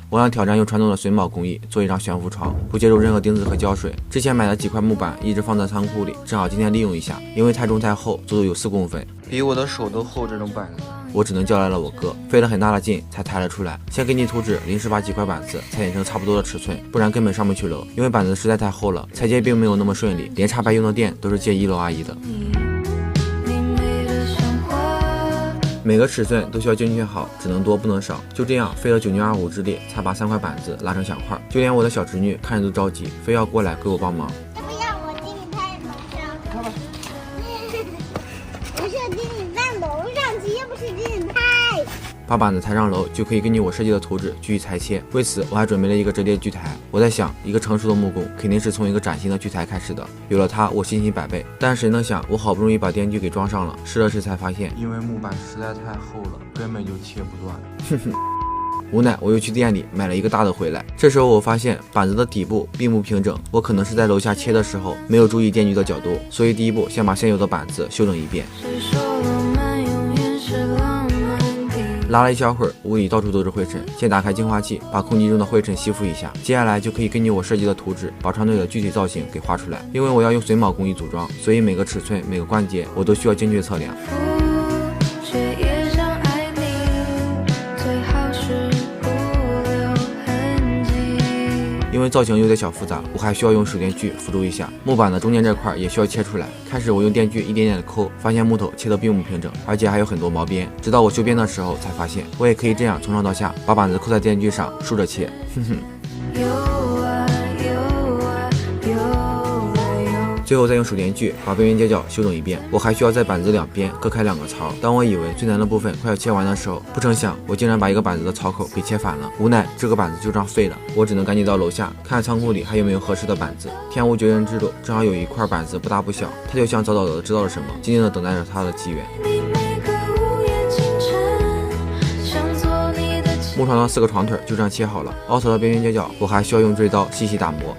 我想挑战用传统的榫卯工艺做一张悬浮床，不接触任何钉子和胶水。之前买的几块木板一直放在仓库里，正好今天利用一下，因为太重太厚，足足有4公分，比我的手都厚。这种板子我只能叫来了我哥，费了很大的劲才抬了出来。先给你图纸，临时把几块板子裁剪成差不多的尺寸，不然根本上不去楼。因为板子实在太厚了，裁接并没有那么顺利，连插白用的电都是借1楼阿姨的。每个尺寸都需要精确好，只能多不能少。就这样费了9牛2虎之力，才把3块板子拉成小块。就连我的小侄女看着都着急，非要过来给我帮忙。不要，我给你拍楼上。不是给你在楼上接，不是给你拍。把板子抬上楼，就可以根据我设计的图纸继续裁切。为此，我还准备了一个折叠锯台。我在想，一个成熟的木工肯定是从一个崭新的锯台开始的，有了它，我信心百倍。但谁能想，我好不容易把电锯给装上了，试了试才发现，因为木板实在太厚了，根本就切不断。哼哼。无奈我又去店里买了一个大的回来。这时候我发现板子的底部并不平整，我可能是在楼下切的时候没有注意电锯的角度，所以第一步先把现有的板子修整一遍。拉了一小会儿，屋里到处都是灰尘，先打开净化器，把空气中的灰尘吸附一下。接下来就可以根据我设计的图纸，把床腿的具体造型给画出来。因为我要用榫卯工艺组装，所以每个尺寸、每个关节我都需要精确测量。因为造型有点小复杂，我还需要用手电锯辅助一下。木板的中间这块也需要切出来。开始我用电锯一点点的抠，发现木头切得并不平整，而且还有很多毛边。直到我修边的时候才发现，我也可以这样从上到下把板子扣在电锯上竖着切。哼哼。最后再用手电锯把边边角角修整一遍。我还需要在板子两边各开2个槽。当我以为最难的部分快要切完的时候，不成想我竟然把一个板子的槽口给切反了。无奈这个板子就这样废了，我只能赶紧到楼下看仓库里还有没有合适的板子。天无绝人之路，正好有一块板子不大不小，他就像早早的知道了什么，静静的等待着他的机缘。木床的4个床腿就这样切好了，凹槽的边边角角我还需要用锥刀细细打磨。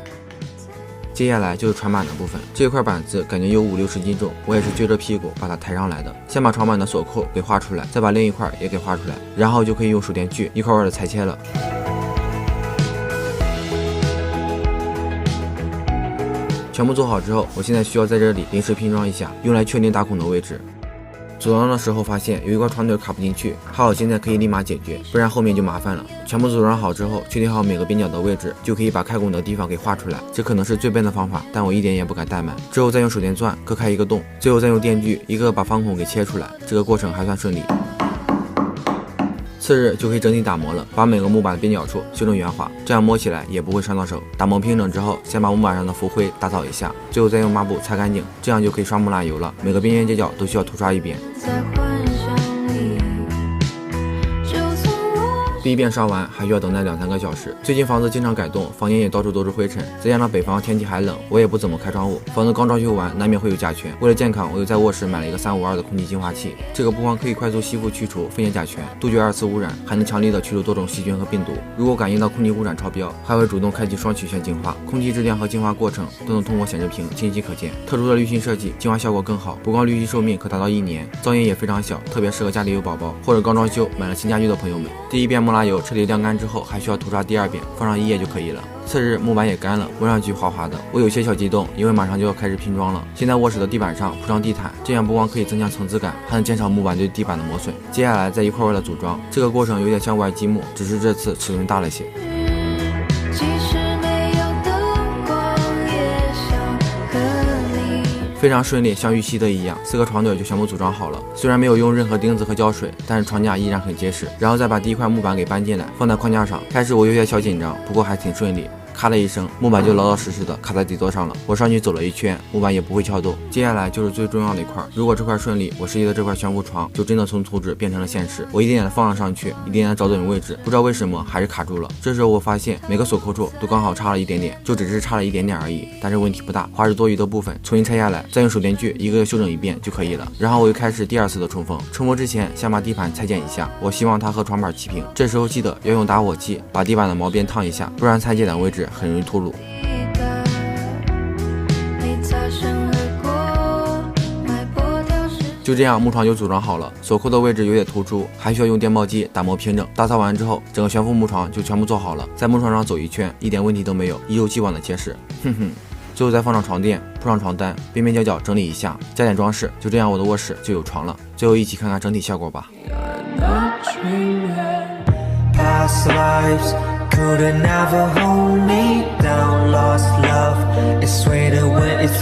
接下来就是床板的部分，这块板子感觉有50-60斤重，我也是撅着屁股把它抬上来的。先把床板的锁扣给画出来，再把另一块也给画出来，然后就可以用手电锯一块块的裁切了。全部做好之后，我现在需要在这里临时拼装一下，用来确定打孔的位置。组装的时候发现有一块床腿卡不进去，还好现在可以立马解决，不然后面就麻烦了。全部组装好之后，确定好每个边角的位置，就可以把开孔的地方给画出来。这可能是最笨的方法，但我一点也不敢怠慢。之后再用手电钻各开一个洞，最后再用电锯一个把方孔给切出来，这个过程还算顺利。次日就可以整体打磨了，把每个木板的边角处修正圆滑，这样摸起来也不会伤到手。打磨平整之后，先把木板上的浮灰打扫一下，最后再用抹布擦干净，这样就可以刷木蜡油了。每个边边角角都需要涂刷一遍。第一遍刷完还需要等待2-3个小时。最近房子经常改动，房间也到处都是灰尘，再加上北方天气还冷，我也不怎么开窗户。房子刚装修完，难免会有甲醛。为了健康，我又在卧室买了一个352的空气净化器。这个不光可以快速吸附去除分解甲醛，杜绝2次污染，还能强力的去除多种细菌和病毒。如果感应到空气污染超标，还会主动开启双曲线净化，空气质量和净化过程都能通过显示屏清晰可见。特殊的滤芯设计，净化效果更好，不光滤芯寿命可达到1年，噪音也非常小，特别适合家里有宝宝或者刚装修买了新家具的朋友们。第一遍木蜡油彻底晾干之后，还需要涂刷第2遍，放上1页就可以了。次日木板也干了，摸上去滑滑的，我有些小激动，因为马上就要开始拼装了。现在卧室的地板上铺上地毯，这样不光可以增强层次感，还能减少木板对地板的磨损。接下来再一块块的组装，这个过程有点像外积木，只是这次尺寸大了些。非常顺利，像预期的一样，4个床腿就全部组装好了。虽然没有用任何钉子和胶水，但是床架依然很结实。然后再把第1块木板给搬进来，放在框架上。开始我有些小紧张，不过还挺顺利。咔了一声，木板就老老实实的卡在底座上了。我上去走了一圈，木板也不会撬动。接下来就是最重要的一块，如果这块顺利，我设计的这块悬浮床就真的从图纸变成了现实。我一点点放了上去，一点点找准位置，不知道为什么还是卡住了。这时候我发现每个锁扣处都刚好差了一点点，就只是差了一点点而已，但是问题不大，花是多余的部分，重新拆下来，再用手电锯一个个修整一遍就可以了。然后我又开始第2次的冲锋。冲锋之前先把地板裁剪一下，我希望它和床板齐平。这时候记得要用打火机把地板的毛边烫一下，不然裁剪的位置很容易脱落。就这样，木床就组装好了，锁扣的位置有点突出，还需要用电报机打磨平整。打扫完之后，整个悬浮木床就全部做好了，在木床上走一圈，一点问题都没有，一如既往的结实。哼哼。最后再放上床垫，铺上床单，边边角角整理一下，加点装饰，就这样我的卧室就有床了。最后一起看看整体效果吧。Past lives couldn't ever hold me down. Lost love, it's sweeter when it's